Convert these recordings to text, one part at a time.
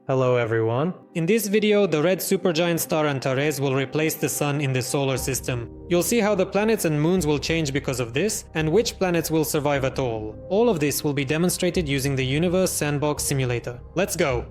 Hello everyone. In this video, the red supergiant star Antares will replace the Sun in the solar system. You'll see how the planets and moons will change because of this, and which planets will survive at all. All of this will be demonstrated using the Universe Sandbox simulator. Let's go!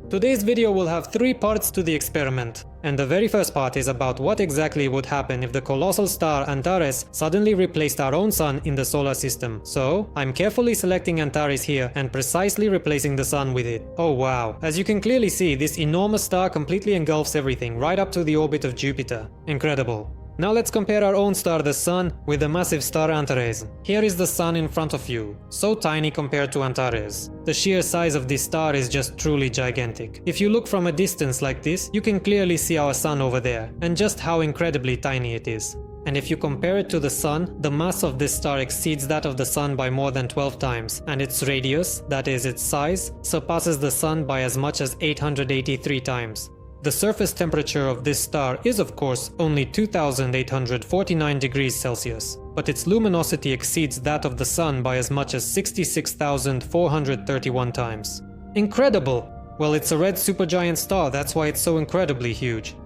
Today's video will have 3 parts to the experiment. And the very first part is about what exactly would happen if the colossal star Antares suddenly replaced our own Sun in the solar system. So, I'm carefully selecting Antares here and precisely replacing the Sun with it. Oh wow, as you can clearly see, this enormous star completely engulfs everything right up to the orbit of Jupiter. Incredible. Now let's compare our own star, the Sun, with the massive star Antares. Here is the Sun in front of you, so tiny compared to Antares. The sheer size of this star is just truly gigantic. If you look from a distance like this, you can clearly see our Sun over there, and just how incredibly tiny it is. And if you compare it to the Sun, the mass of this star exceeds that of the Sun by more than 12 times, and its radius, that is its size, surpasses the Sun by as much as 883 times. The surface temperature of this star is of course only 2849 degrees Celsius, but its luminosity exceeds that of the Sun by as much as 66,431 times. Incredible! Well, it's a red supergiant star, that's why it's so incredibly huge.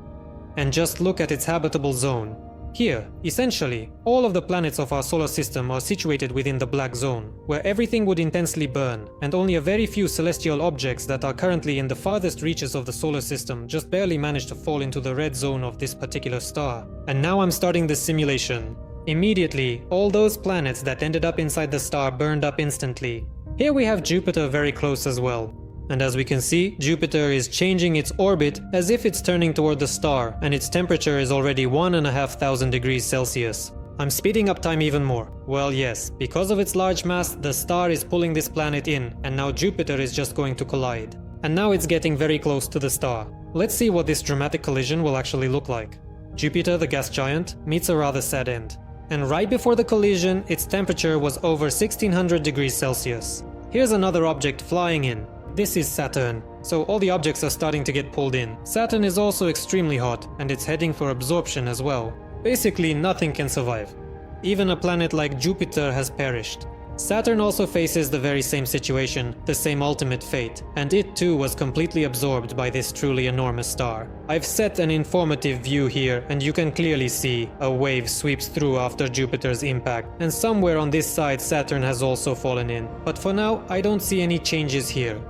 And just look at its habitable zone. Here, essentially, all of the planets of our solar system are situated within the black zone, where everything would intensely burn, and only a very few celestial objects that are currently in the farthest reaches of the solar system just barely manage to fall into the red zone of this particular star. And now I'm starting the simulation. Immediately, all those planets that ended up inside the star burned up instantly. Here we have Jupiter very close as well. And as we can see, Jupiter is changing its orbit as if it's turning toward the star, and its temperature is already 1,500 degrees Celsius. I'm speeding up time even more. Well, yes, because of its large mass, the star is pulling this planet in, and now Jupiter is just going to collide. And now it's getting very close to the star. Let's see what this dramatic collision will actually look like. Jupiter, the gas giant, meets a rather sad end. And right before the collision, its temperature was over 1600 degrees Celsius. Here's another object flying in. This is Saturn, so all the objects are starting to get pulled in. Saturn is also extremely hot, and it's heading for absorption as well. Basically, nothing can survive. Even a planet like Jupiter has perished. Saturn also faces the very same situation, the same ultimate fate, and it too was completely absorbed by this truly enormous star. I've set an informative view here, and you can clearly see a wave sweeps through after Jupiter's impact, and somewhere on this side Saturn has also fallen in. But for now, I don't see any changes here.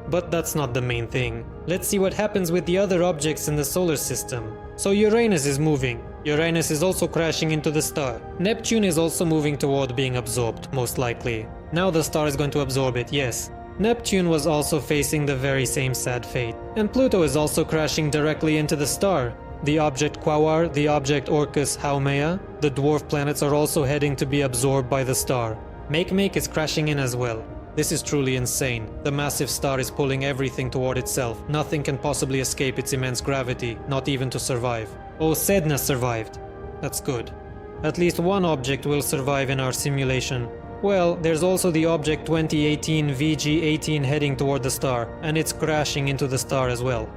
But that's not the main thing. Let's see what happens with the other objects in the solar system. So Uranus is moving. Uranus is also crashing into the star. Neptune is also moving toward being absorbed, most likely. Now the star is going to absorb it, yes. Neptune was also facing the very same sad fate. And Pluto is also crashing directly into the star. The object Quaoar, the object Orcus Haumea, the dwarf planets are also heading to be absorbed by the star. Makemake is crashing in as well. This is truly insane. The massive star is pulling everything toward itself. Nothing can possibly escape its immense gravity, not even to survive. Oh, Sedna survived. That's good. At least one object will survive in our simulation. Well, there's also the object 2018 VG18 heading toward the star, and it's crashing into the star as well.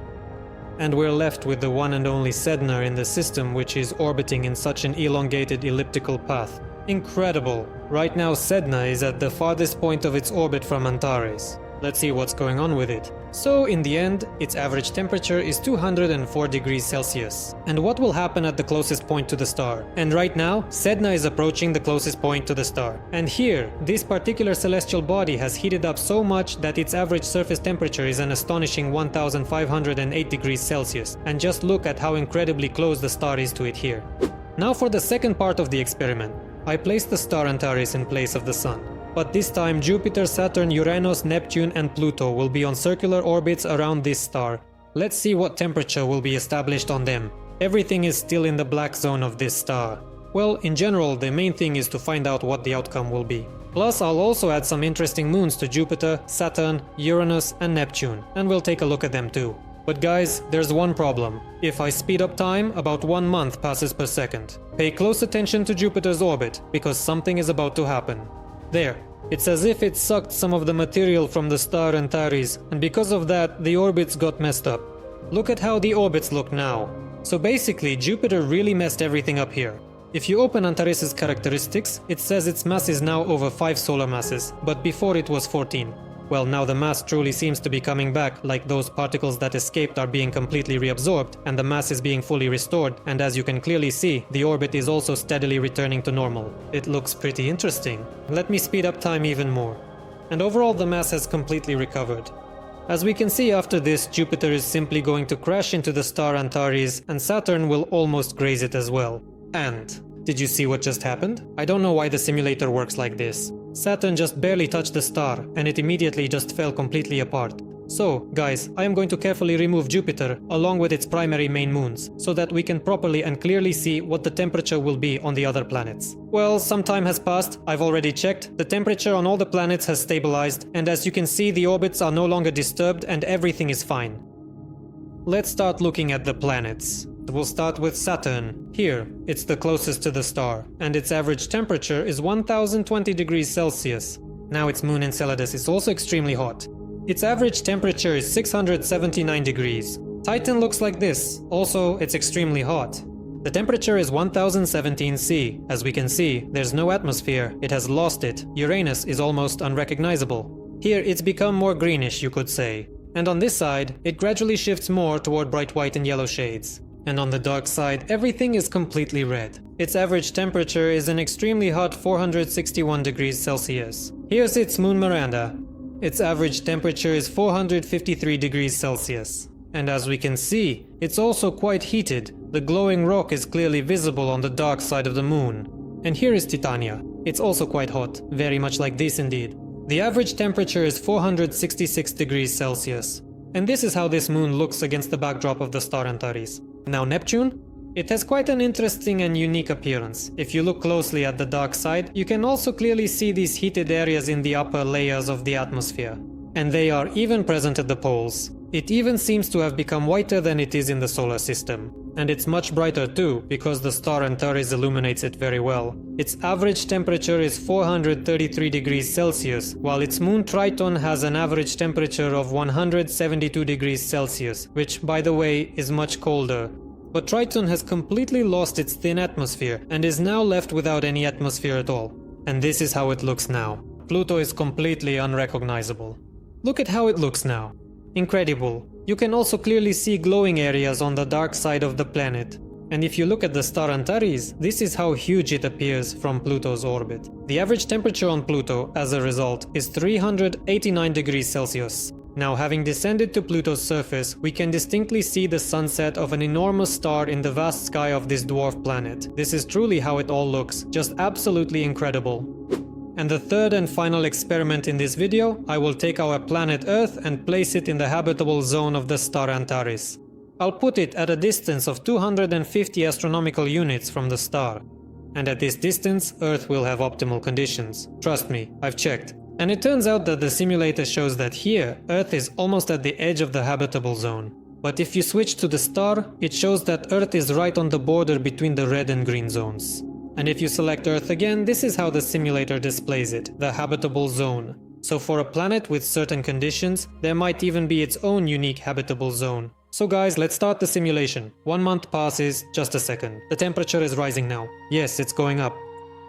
And we're left with the one and only Sedna in the system, which is orbiting in such an elongated elliptical path. Incredible! Right now Sedna is at the farthest point of its orbit from Antares. Let's see what's going on with it. So in the end, its average temperature is 204 degrees Celsius. And what will happen at the closest point to the star? And right now, Sedna is approaching the closest point to the star. And here, this particular celestial body has heated up so much that its average surface temperature is an astonishing 1508 degrees Celsius. And just look at how incredibly close the star is to it here. Now for the second part of the experiment. I placed the star Antares in place of the Sun. But this time Jupiter, Saturn, Uranus, Neptune and Pluto will be on circular orbits around this star. Let's see what temperature will be established on them. Everything is still in the black zone of this star. Well, in general, the main thing is to find out what the outcome will be. Plus, I'll also add some interesting moons to Jupiter, Saturn, Uranus and Neptune, and we'll take a look at them too. But guys, there's one problem. If I speed up time, about 1 month passes per second. Pay close attention to Jupiter's orbit, because something is about to happen. There. It's as if it sucked some of the material from the star Antares, and because of that, the orbits got messed up. Look at how the orbits look now. So basically, Jupiter really messed everything up here. If you open Antares' characteristics, it says its mass is now over 5 solar masses, but before it was 14. Well, now the mass truly seems to be coming back, like those particles that escaped are being completely reabsorbed, and the mass is being fully restored, and as you can clearly see, the orbit is also steadily returning to normal. It looks pretty interesting. Let me speed up time even more. And overall the mass has completely recovered. As we can see, after this, Jupiter is simply going to crash into the star Antares, and Saturn will almost graze it as well. And did you see what just happened? I don't know why the simulator works like this. Saturn just barely touched the star, and it immediately just fell completely apart. So, guys, I am going to carefully remove Jupiter, along with its primary main moons, so that we can properly and clearly see what the temperature will be on the other planets. Well, some time has passed, I've already checked, the temperature on all the planets has stabilized, and as you can see, the orbits are no longer disturbed and everything is fine. Let's start looking at the planets. We'll start with Saturn. Here, it's the closest to the star, and its average temperature is 1020 degrees Celsius. Now its moon Enceladus is also extremely hot. Its average temperature is 679 degrees. Titan looks like this. Also, it's extremely hot. The temperature is 1017 C. As we can see, there's no atmosphere. It has lost it. Uranus is almost unrecognizable. Here, it's become more greenish, you could say. And on this side, it gradually shifts more toward bright white and yellow shades. And on the dark side, everything is completely red. Its average temperature is an extremely hot 461 degrees Celsius. Here's its moon Miranda. Its average temperature is 453 degrees Celsius. And as we can see, it's also quite heated. The glowing rock is clearly visible on the dark side of the moon. And here is Titania. It's also quite hot, very much like this indeed. The average temperature is 466 degrees Celsius. And this is how this moon looks against the backdrop of the star Antares. Now Neptune? It has quite an interesting and unique appearance. If you look closely at the dark side, you can also clearly see these heated areas in the upper layers of the atmosphere. And they are even present at the poles. It even seems to have become whiter than it is in the solar system. And it's much brighter too, because the star Antares illuminates it very well. Its average temperature is 433 degrees Celsius, while its moon Triton has an average temperature of 172 degrees Celsius, which, by the way, is much colder. But Triton has completely lost its thin atmosphere and is now left without any atmosphere at all. And this is how it looks now. Pluto is completely unrecognizable. Look at how it looks now. Incredible. You can also clearly see glowing areas on the dark side of the planet. And if you look at the star Antares, this is how huge it appears from Pluto's orbit. The average temperature on Pluto, as a result, is 389 degrees Celsius. Now, having descended to Pluto's surface, we can distinctly see the sunset of an enormous star in the vast sky of this dwarf planet. This is truly how it all looks, just absolutely incredible. And the third and final experiment in this video, I will take our planet Earth and place it in the habitable zone of the star Antares. I'll put it at a distance of 250 astronomical units from the star. And at this distance, Earth will have optimal conditions. Trust me, I've checked. And it turns out that the simulator shows that here, Earth is almost at the edge of the habitable zone. But if you switch to the star, it shows that Earth is right on the border between the red and green zones. And if you select Earth again, this is how the simulator displays it, the habitable zone. So for a planet with certain conditions, there might even be its own unique habitable zone. So guys, let's start the simulation. 1 month passes, just a second. The temperature is rising now. Yes, it's going up.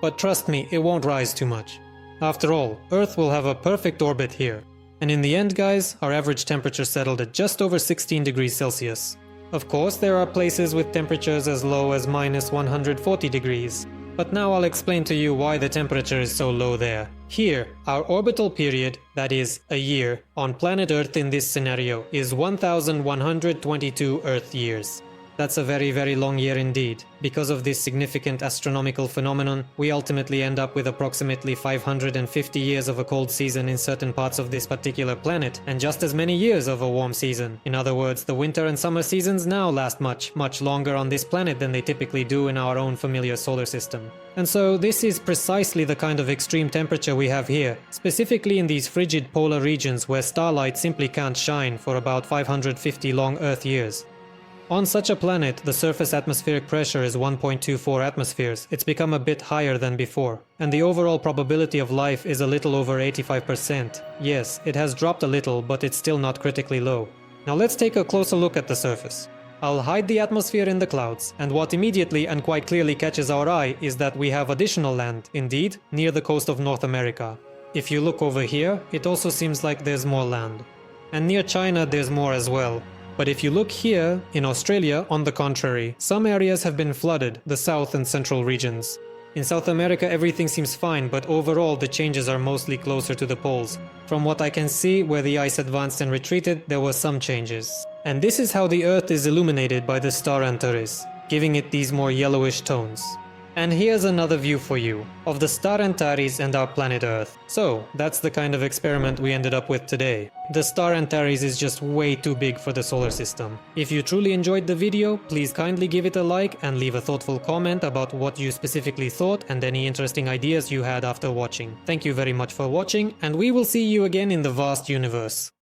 But trust me, it won't rise too much. After all, Earth will have a perfect orbit here. And in the end, guys, our average temperature settled at just over 16 degrees Celsius. Of course, there are places with temperatures as low as minus 140 degrees. But now I'll explain to you why the temperature is so low there. Here, our orbital period, that is, a year, on planet Earth in this scenario is 1122 Earth years. That's a very, very long year indeed. Because of this significant astronomical phenomenon, we ultimately end up with approximately 550 years of a cold season in certain parts of this particular planet, and just as many years of a warm season. In other words, the winter and summer seasons now last much, much longer on this planet than they typically do in our own familiar solar system. And so this is precisely the kind of extreme temperature we have here, specifically in these frigid polar regions where starlight simply can't shine for about 550 long Earth years. On such a planet, the surface atmospheric pressure is 1.24 atmospheres. It's become a bit higher than before. And the overall probability of life is a little over 85%. Yes, it has dropped a little, but it's still not critically low. Now let's take a closer look at the surface. I'll hide the atmosphere in the clouds, and what immediately and quite clearly catches our eye is that we have additional land, indeed, near the coast of North America. If you look over here, it also seems like there's more land. And near China there's more as well. But if you look here, in Australia, on the contrary, some areas have been flooded, the south and central regions. In South America everything seems fine, but overall the changes are mostly closer to the poles. From what I can see, where the ice advanced and retreated, there were some changes. And this is how the Earth is illuminated by the star Antares, giving it these more yellowish tones. And here's another view for you, of the star Antares and our planet Earth. So, that's the kind of experiment we ended up with today. The star Antares is just way too big for the solar system. If you truly enjoyed the video, please kindly give it a like and leave a thoughtful comment about what you specifically thought and any interesting ideas you had after watching. Thank you very much for watching, and we will see you again in the vast universe.